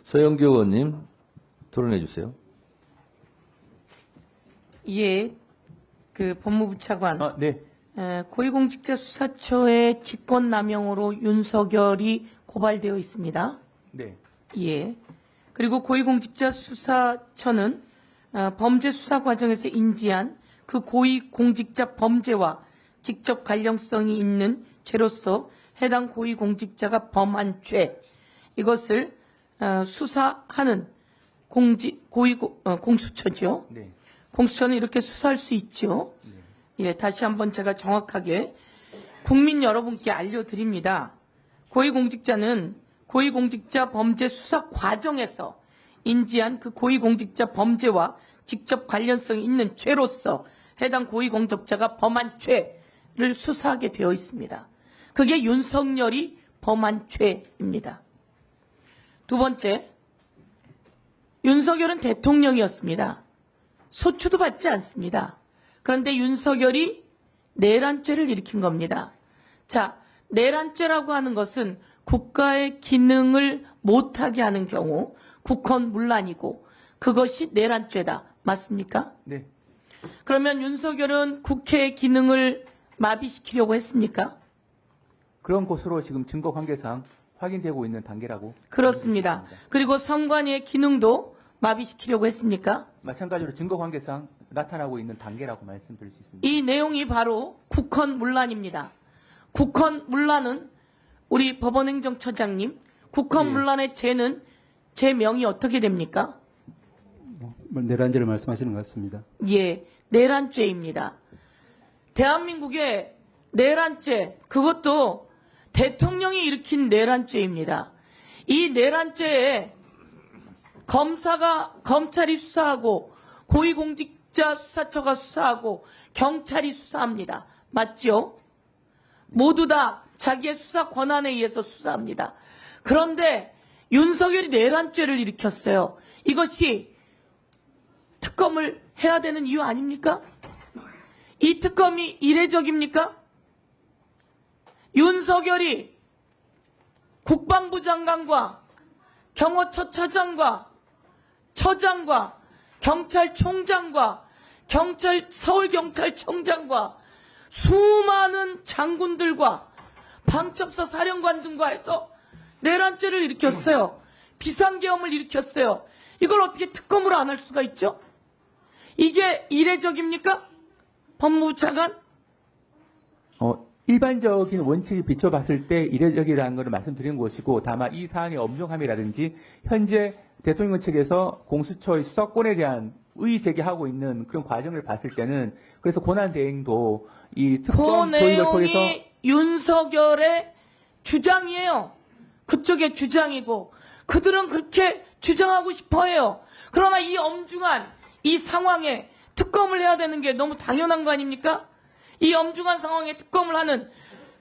서영교 의원님, 토론해 주세요. 예, 그 법무부 차관. 네. 고위공직자수사처의 직권남용으로 윤석열이 고발되어 있습니다. 네. 예. 그리고 고위공직자수사처는 범죄 수사 과정에서 인지한 그 고위공직자 범죄와 직접 관련성이 있는 죄로서 해당 고위공직자가 범한 죄, 이것을 수사하는 공수처죠. 네. 공수처는 이렇게 수사할 수 있죠. 예, 다시 한번 제가 정확하게 국민 여러분께 알려드립니다. 고위공직자는 고위공직자 범죄 수사 과정에서 인지한 그 고위공직자 범죄와 직접 관련성이 있는 죄로서 해당 고위공직자가 범한 죄를 수사하게 되어 있습니다. 그게 윤석열이 범한 죄입니다. 두 번째, 윤석열은 대통령이었습니다. 소추도 받지 않습니다. 그런데 윤석열이 내란죄를 일으킨 겁니다. 자, 내란죄라고 하는 것은 국가의 기능을 못하게 하는 경우 국헌문란이고 그것이 내란죄다. 맞습니까? 네. 그러면 윤석열은 국회의 기능을 마비시키려고 했습니까? 그런 것으로 지금 증거 관계상 확인되고 있는 단계라고. 그렇습니다. 그리고 선관위의 기능도 마비시키려고 했습니까? 마찬가지로 증거 관계상 나타나고 있는 단계라고 말씀드릴 수 있습니다. 이 내용이 바로 국헌문란입니다. 국헌문란은 우리 법원행정처장님, 국헌문란의 죄는 죄명이 어떻게 됩니까? 내란죄를 말씀하시는 것 같습니다. 예, 내란죄입니다. 대한민국의 내란죄, 그것도 대통령이 일으킨 내란죄입니다. 이 내란죄에 검찰이 수사하고 고위공직자 수사처가 수사하고 경찰이 수사합니다. 맞죠? 모두 다 자기의 수사 권한에 의해서 수사합니다. 그런데 윤석열이 내란죄를 일으켰어요. 이것이 특검을 해야 되는 이유 아닙니까? 이 특검이 이례적입니까? 윤석열이 국방부 장관과 경호처 차장과 처장과 경찰총장과 서울경찰청장과 수많은 장군들과 방첩사 사령관 등과 해서 내란죄를 일으켰어요. 비상계엄을 일으켰어요. 이걸 어떻게 특검으로 안 할 수가 있죠? 이게 이례적입니까? 법무부 차관? 일반적인 원칙에 비춰봤을 때 이례적이라는 것을 말씀드린 것이고, 다만 이 사안의 엄중함이라든지 현재 대통령 측에서 공수처의 수사권에 대한 의의 제기하고 있는 그런 과정을 봤을 때는, 그래서 권한 대행도 이 특검 그 도입을 통해서 내용이 윤석열의 주장이에요. 그쪽의 주장이고 그들은 그렇게 주장하고 싶어해요. 그러나 이 엄중한 이 상황에 특검을 해야 되는 게 너무 당연한 거 아닙니까? 이 엄중한 상황에 특검을 하는,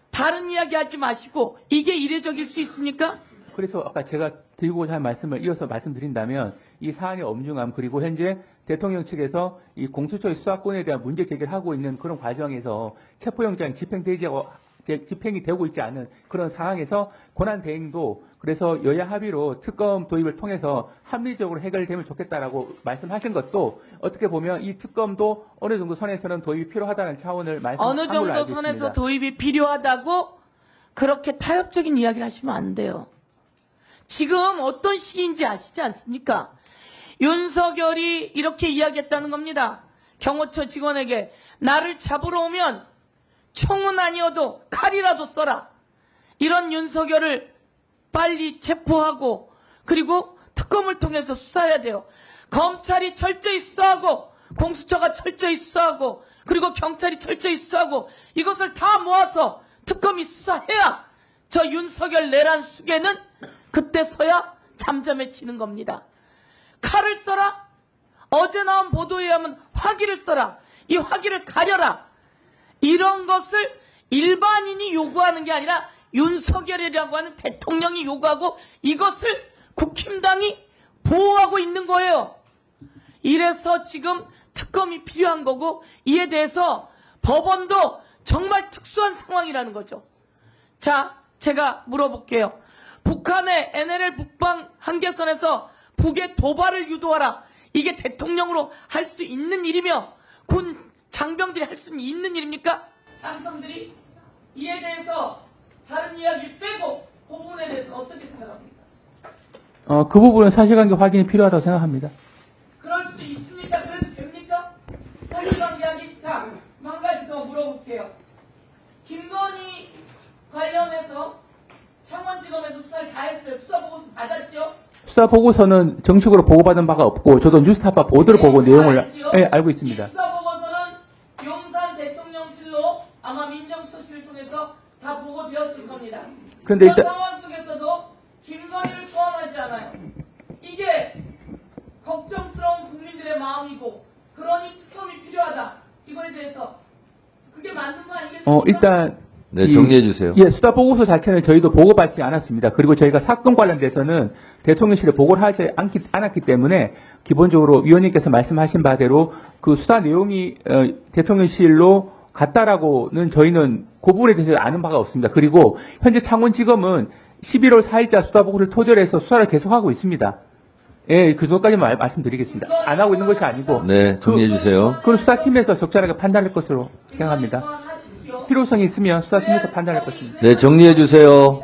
다른 이야기 하지 마시고 이게 이례적일 수 있습니까? 그래서 아까 제가 드리고자 한 말씀을 이어서 말씀드린다면, 이 사안의 엄중함, 그리고 현재 대통령 측에서 이 공수처의 수사권에 대한 문제 제기를 하고 있는 그런 과정에서 체포영장이 집행이 되고 있지 않은 그런 상황에서 권한 대행도, 그래서 여야 합의로 특검 도입을 통해서 합리적으로 해결되면 좋겠다라고 말씀하신 것도, 어떻게 보면 이 특검도 어느 정도 선에서는 도입이 필요하다는 차원을 말씀한 어느 걸로 정도 알고 선에서 있습니다. 도입이 필요하다고 그렇게 타협적인 이야기를 하시면 안 돼요. 지금 어떤 시기인지 아시지 않습니까? 윤석열이 이렇게 이야기했다는 겁니다. 경호처 직원에게 나를 잡으러 오면 총은 아니어도 칼이라도 써라. 이런 윤석열을 빨리 체포하고 그리고 특검을 통해서 수사해야 돼요. 검찰이 철저히 수사하고 공수처가 철저히 수사하고 그리고 경찰이 철저히 수사하고 이것을 다 모아서 특검이 수사해야 저 윤석열 내란 수괴는 그때서야 잠잠해지는 겁니다. 칼을 써라? 어제 나온 보도에 의하면 화기를 써라. 이 화기를 가려라. 이런 것을 일반인이 요구하는 게 아니라 윤석열이라고 하는 대통령이 요구하고 이것을 국힘당이 보호하고 있는 거예요. 이래서 지금 특검이 필요한 거고, 이에 대해서 법원도 정말 특수한 상황이라는 거죠. 자, 제가 물어볼게요. 북한의 NLL 북방 한계선에서 북의 도발을 유도하라. 이게 대통령으로 할 수 있는 일이며 군 장병들이 할 수 있는 일입니까? 장성들이 이에 대해서 다른 이야기를 빼고 그 부분에 대해서 어떻게 생각합니까? 그 부분은 사실관계 확인이 필요하다고 생각합니다. 그럴 수 있습니까? 그래도 됩니까? 사실관계 확인. 자, 한 가지 더 물어볼게요. 김건희 관련해서 창원지검에서 수사를 다 했어요. 수사보고서 받았죠? 수사 보고서는 정식으로 보고받은 바가 없고 저도 뉴스타파 보도를 보고 네, 내용을 알지요? 알고 있습니다. 이 수사보고서는 용산 대통령실로 아마 민정수석실을 통해서 다 보고되었을 겁니다. 그런데 그런 일단 상황 속에서도 김건희를 소환하지 않아요. 이게 걱정스러운 국민들의 마음이고 그러니 특검이 필요하다. 이거에 대해서 그게 맞는 거 아니겠습니까? 일단 네, 정리해 주세요. 예, 수사 보고서 자체는 저희도 보고받지 않았습니다. 그리고 저희가 사건 관련돼서는 대통령실에 보고를 하지 않았기 때문에 기본적으로 위원님께서 말씀하신 바대로 그 수사 내용이 대통령실로 갔다라고는 저희는 그 부분에 대해서 아는 바가 없습니다. 그리고 현재 창원지검은 11월 4일자 수사 보고를 토대로 해서 수사를 계속하고 있습니다. 예, 그 정도까지만 말씀드리겠습니다. 안 하고 있는 것이 아니고 네, 정리해 주세요. 그건 수사팀에서 적절하게 판단할 것으로 생각합니다. 소환하십시오. 필요성이 있으면 수사팀에서 판단할 것입니다. 네, 정리해 주세요.